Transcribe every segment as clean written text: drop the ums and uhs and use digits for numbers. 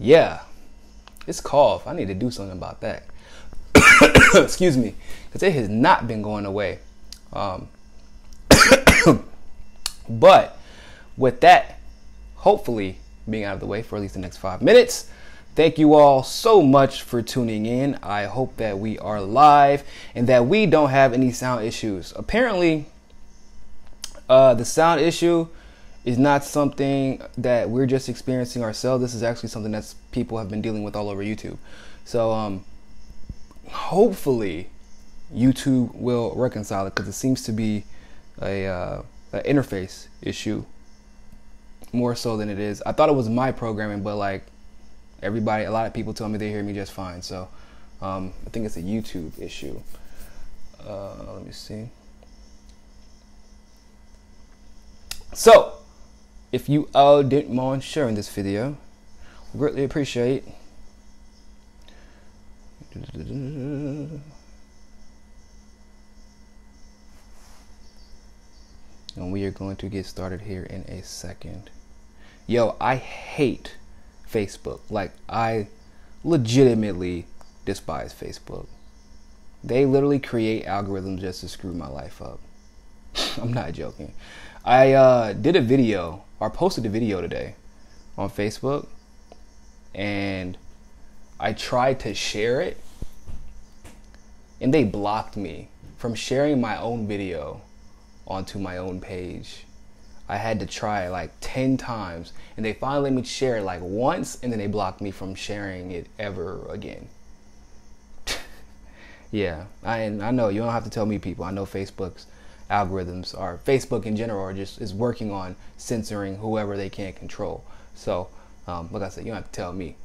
yeah, this cough, I need to do something about that. Excuse me, because it has not been going away. But with that, hopefully being out of the way for at least the next 5 minutes, thank you all so much for tuning in. I hope that we are live and that we don't have any sound issues. Apparently, the sound issue is not something that we're just experiencing ourselves. This is actually something that people have been dealing with all over YouTube. So hopefully YouTube will reconcile it, because it seems to be an interface issue more so than it is. I thought it was my programming, but like a lot of people tell me they hear me just fine. So I think it's a YouTube issue. Let me see. So if you all didn't mind sharing this video, greatly appreciate. And we are going to get started here in a second. Yo, I hate Facebook. Like, I legitimately despise Facebook. They literally create algorithms just to screw my life up. I'm not joking. I did a video, or posted a video today on Facebook, and I tried to share it, and they blocked me from sharing my own video onto my own page. I had to try like 10 times, and they finally let me share it like once, and then they blocked me from sharing it ever again. Yeah, I know you don't have to tell me, people. I know Facebook's algorithms, or Facebook in general, is working on censoring whoever they can't control. So like I said, you don't have to tell me.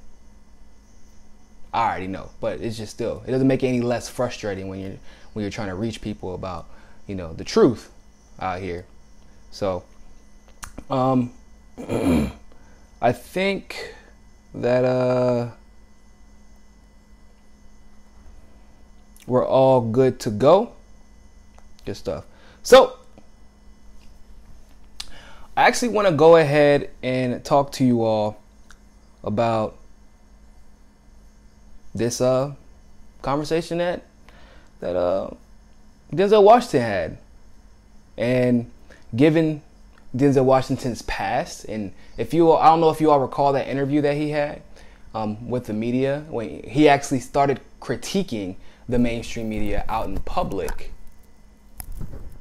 I already know, but it's just still, it doesn't make it any less frustrating when you're trying to reach people about, you know, the truth out here. So I think that we're all good to go. Good stuff. So I actually want to go ahead and talk to you all about this conversation that Denzel Washington had. And given Denzel Washington's past, and I don't know if you all recall that interview that he had with the media, when he actually started critiquing the mainstream media out in public.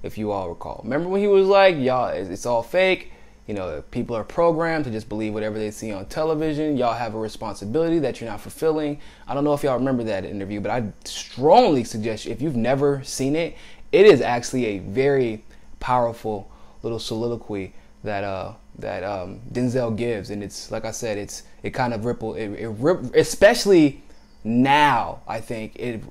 If you all recall, remember when he was like, y'all, it's all fake, you know, people are programmed to just believe whatever they see on television, y'all have a responsibility that you're not fulfilling. I don't know if y'all remember that interview, but I strongly suggest you, if you've never seen it, it is actually a very powerful little soliloquy that Denzel gives, and it's, like I said, it kind of especially now, I think it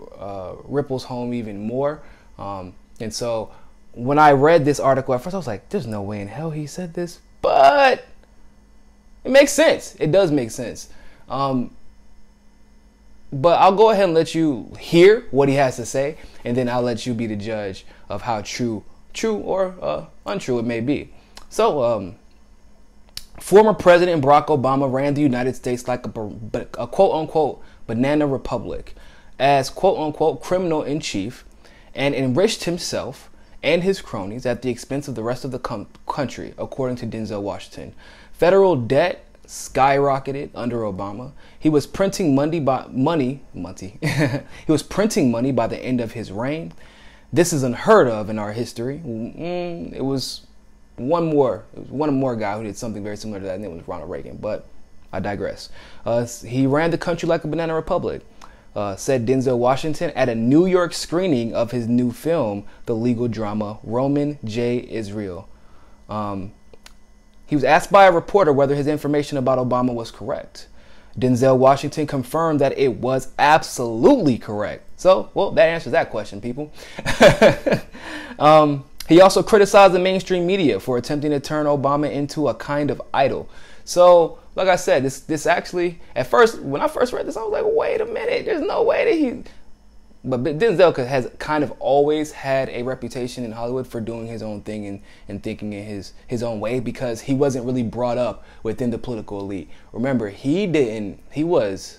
ripples home even more. And so when I read this article at first, I was like, there's no way in hell he said this, but it makes sense. It does make sense. But I'll go ahead and let you hear what he has to say, and then I'll let you be the judge of how true or untrue it may be. So, former President Barack Obama ran the United States like a quote-unquote banana republic as quote-unquote criminal in chief, and enriched himself and his cronies at the expense of the rest of the country, according to Denzel Washington. Federal debt skyrocketed under Obama. He was printing money by he was printing money by the end of his reign. This is unheard of in our history. It was one more guy who did something very similar to that, and it was Ronald Reagan. But I digress. He ran the country like a banana republic. Said Denzel Washington at a New York screening of his new film, the legal drama Roman J. Israel. He was asked by a reporter whether his information about Obama was correct. Denzel Washington confirmed that it was absolutely correct. So, well, that answers that question, people. He also criticized the mainstream media for attempting to turn Obama into a kind of idol. So, like I said, this actually, at first, when I first read this, I was like, wait a minute, there's no way that But Denzel has kind of always had a reputation in Hollywood for doing his own thing and thinking in his own way, because he wasn't really brought up within the political elite. Remember, he was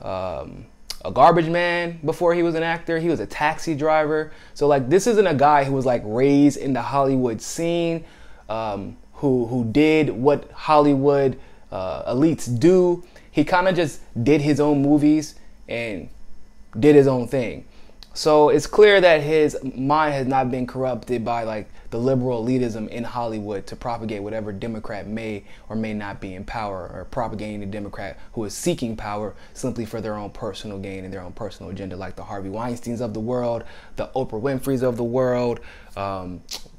a garbage man before he was an actor. He was a taxi driver. So like, this isn't a guy who was like raised in the Hollywood scene, who did what Hollywood elites do. He kind of just did his own movies and did his own thing. So it's clear that his mind has not been corrupted by like the liberal elitism in Hollywood to propagate whatever Democrat may or may not be in power, or propagating a Democrat who is seeking power simply for their own personal gain and their own personal agenda, like the Harvey Weinsteins of the world, the Oprah Winfreys of the world,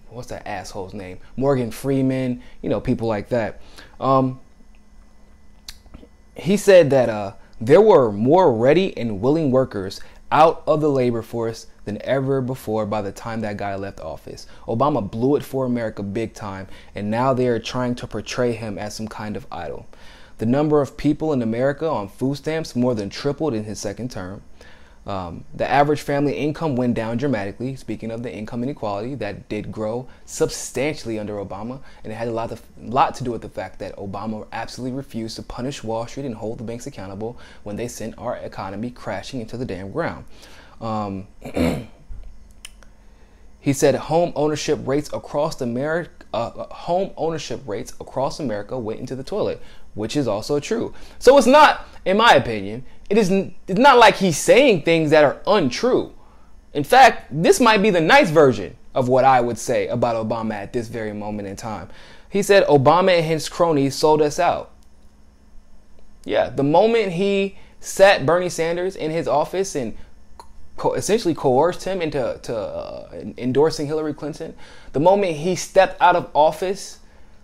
what's that asshole's name? Morgan Freeman, people like that. He said that there were more ready and willing workers out of the labor force than ever before by the time that guy left office. Obama blew it for America big time, and now they are trying to portray him as some kind of idol. The number of people in America on food stamps more than tripled in his second term. The average family income went down dramatically. Speaking of the income inequality, that did grow substantially under Obama, and it had a lot to do with the fact that Obama absolutely refused to punish Wall Street and hold the banks accountable when they sent our economy crashing into the damn ground. He said home ownership rates across America went into the toilet, which is also true. So it's not, in my opinion, it's not like he's saying things that are untrue. In fact, this might be the nice version of what I would say about Obama at this very moment in time. He said Obama and his cronies sold us out. Yeah, the moment he sat Bernie Sanders in his office and essentially coerced him into endorsing Hillary Clinton, the moment he stepped out of office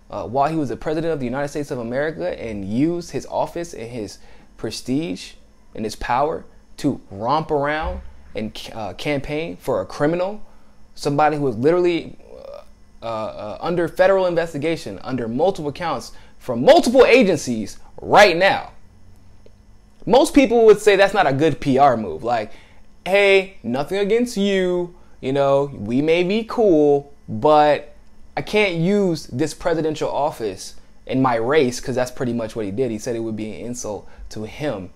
while he was the president of the United States of America and used his office and his prestige and his power to romp around and campaign for a criminal, somebody who was literally under federal investigation, under multiple counts from multiple agencies right now. Most people would say that's not a good PR move. Like, hey, nothing against you, we may be cool, but I can't use this presidential office in my race, because that's pretty much what he did. He said it would be an insult to him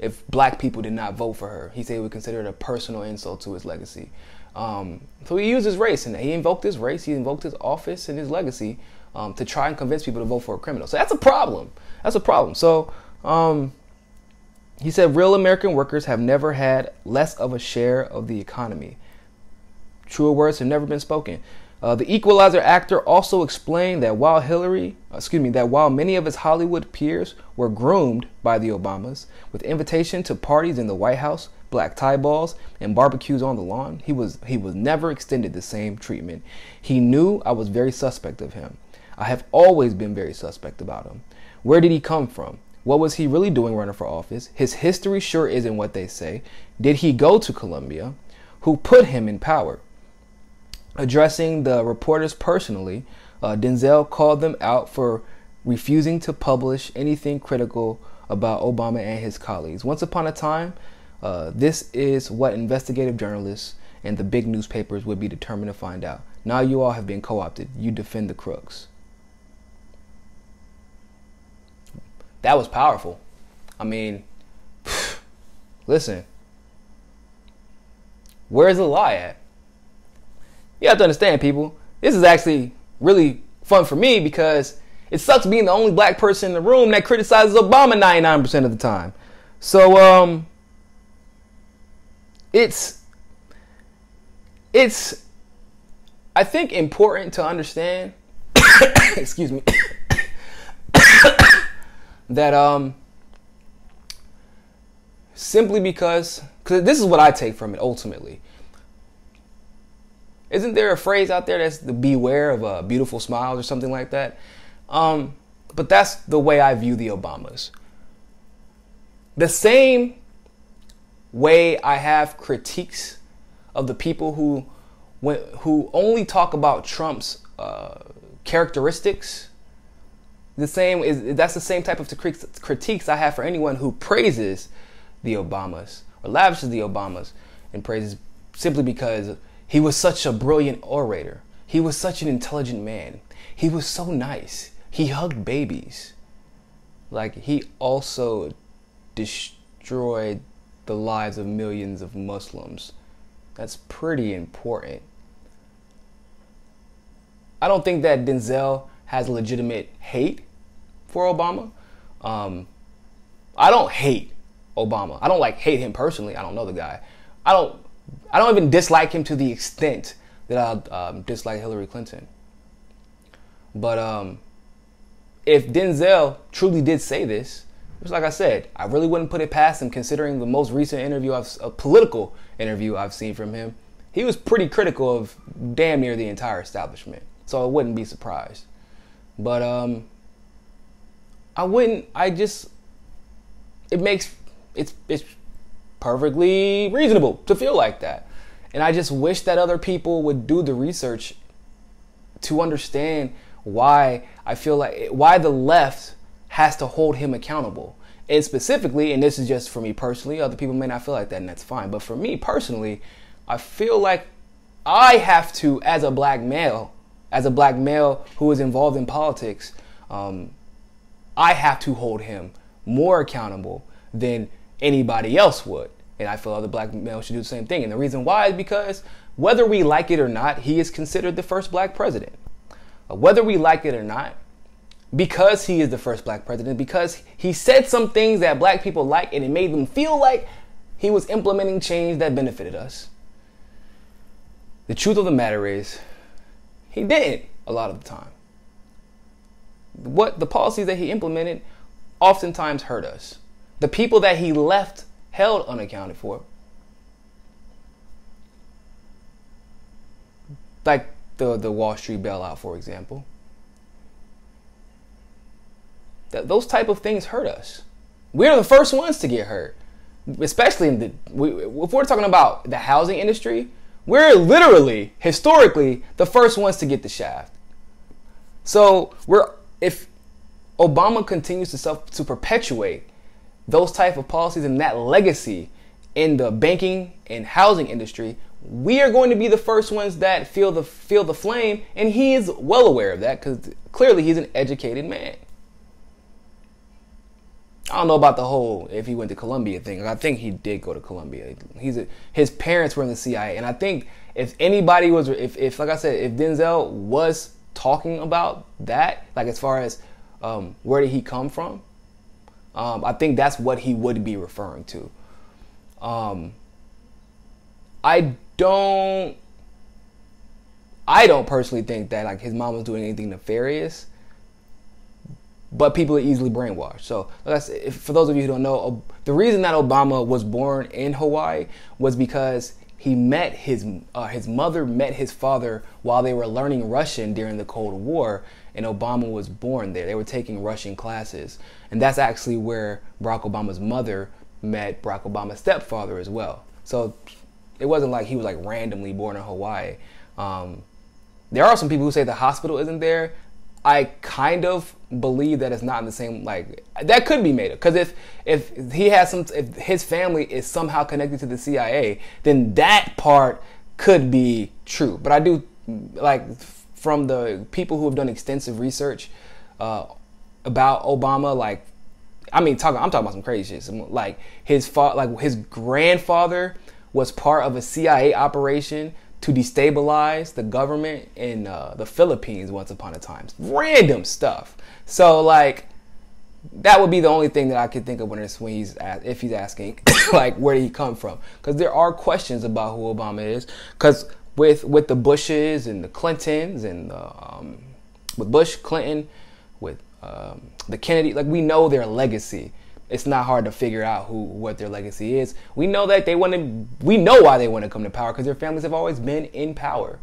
if black people did not vote for her. He said he would consider it a personal insult to his legacy. So he used his race, and he invoked his race, he invoked his office and his legacy to try and convince people to vote for a criminal. So that's a problem. That's a problem. So he said real American workers have never had less of a share of the economy. Truer words have never been spoken. The Equalizer actor also explained that while many of his Hollywood peers were groomed by the Obamas with invitation to parties in the White House, black tie balls, and barbecues on the lawn, he was never extended the same treatment. He knew I was very suspect of him. I have always been very suspect about him. Where did he come from? What was he really doing running for office? His history sure isn't what they say. Did he go to Colombia? Who put him in power? Addressing the reporters personally, Denzel called them out for refusing to publish anything critical about Obama and his colleagues. Once upon a time, this is what investigative journalists and the big newspapers would be determined to find out. Now you all have been co-opted. You defend the crooks. That was powerful. I mean, listen, where's the lie at? You have to understand, people, this is actually really fun for me because it sucks being the only black person in the room that criticizes Obama 99% of the time. So, it's I think important to understand, excuse me, that simply because this is what I take from it ultimately. Isn't there a phrase out there that's the beware of beautiful smiles or something like that? But that's the way I view the Obamas. The same way I have critiques of the people who only talk about Trump's characteristics. That's the same type of critiques I have for anyone who praises the Obamas or lavishes the Obamas in praises simply because he was such a brilliant orator. He was such an intelligent man. He was so nice. He hugged babies. Like, he also destroyed the lives of millions of Muslims. That's pretty important. I don't think that Denzel has legitimate hate for Obama. I don't hate Obama. I don't hate him personally. I don't know the guy. I don't even dislike him to the extent that I dislike Hillary Clinton. But if Denzel truly did say this, just like I said, I really wouldn't put it past him, considering the most recent a political interview I've seen from him. He was pretty critical of damn near the entire establishment. So I wouldn't be surprised. But it's perfectly reasonable to feel like that. And I just wish that other people would do the research to understand why the left has to hold him accountable. And specifically, and this is just for me personally, other people may not feel like that, and that's fine. But for me personally, I feel like I have to, as a black male who is involved in politics, I have to hold him more accountable than anybody else would. And I feel other black males should do the same thing. And the reason why is because whether we like it or not, he is considered the first black president. Whether we like it or not, because he is the first black president, because he said some things that black people like and it made them feel like he was implementing change that benefited us. The truth of the matter is, he didn't a lot of the time. The policies that he implemented oftentimes hurt us. The people that he left held unaccounted for. Like the Wall Street bailout, for example. Those type of things hurt us. We're the first ones to get hurt. Especially if we're talking about the housing industry, we're literally, historically, the first ones to get the shaft. So if Obama continues to perpetuate those type of policies and that legacy in the banking and housing industry, we are going to be the first ones that feel the flame, and he is well aware of that because clearly he's an educated man. I don't know about the whole if he went to Columbia thing. I think he did go to Columbia. His parents were in the CIA, and I think if anybody was, if like I said, if Denzel was talking about that, like as far as where did he come from, I think that's what he would be referring to. I don't personally think that like his mom was doing anything nefarious, but people are easily brainwashed. So for those of you who don't know, the reason that Obama was born in Hawaii was because his mother met his father while they were learning Russian during the Cold War, and Obama was born there. They were taking Russian classes, and that's actually where Barack Obama's mother met Barack Obama's stepfather as well. So it wasn't like he was like randomly born in Hawaii. There are some people who say the hospital isn't there. I kind of believe that it's not in the same, like, that could be made up. Because if his family is somehow connected to the CIA, then that part could be true. But I do, like, from the people who have done extensive research about Obama, like, I'm talking about some crazy shit. Like his grandfather was part of a CIA operation to destabilize the government in the Philippines once upon a time. Random stuff. So like that would be the only thing that I could think of if he's asking like where did he come from? Because there are questions about who Obama is. Because with the Bushes and the Clintons and with Bush, Clinton, with the Kennedy, like we know their legacy. It's not hard to figure out what their legacy is. We know that we know why they want to come to power, because their families have always been in power.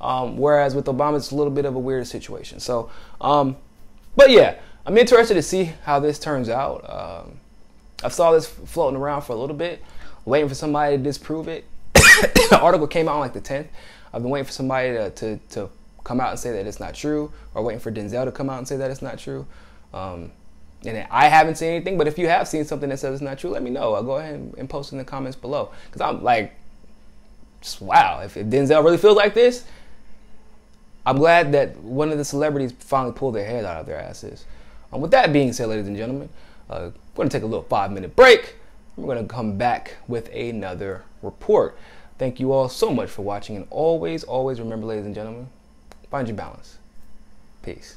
Whereas with Obama, it's a little bit of a weird situation. So, but yeah, I'm interested to see how this turns out. I saw this floating around for a little bit, waiting for somebody to disprove it. The article came out on like the 10th. I've been waiting for somebody to come out and say that it's not true, or waiting for Denzel to come out and say that it's not true. And I haven't seen anything, but if you have seen something that says it's not true, let me know. I'll go ahead and post in the comments below. Because I'm like, just wow, if Denzel really feels like this, I'm glad that one of the celebrities finally pulled their head out of their asses. With that being said, ladies and gentlemen, we're going to take a little 5-minute break. We're going to come back with another report. Thank you all so much for watching. And always, always remember, ladies and gentlemen, find your balance. Peace.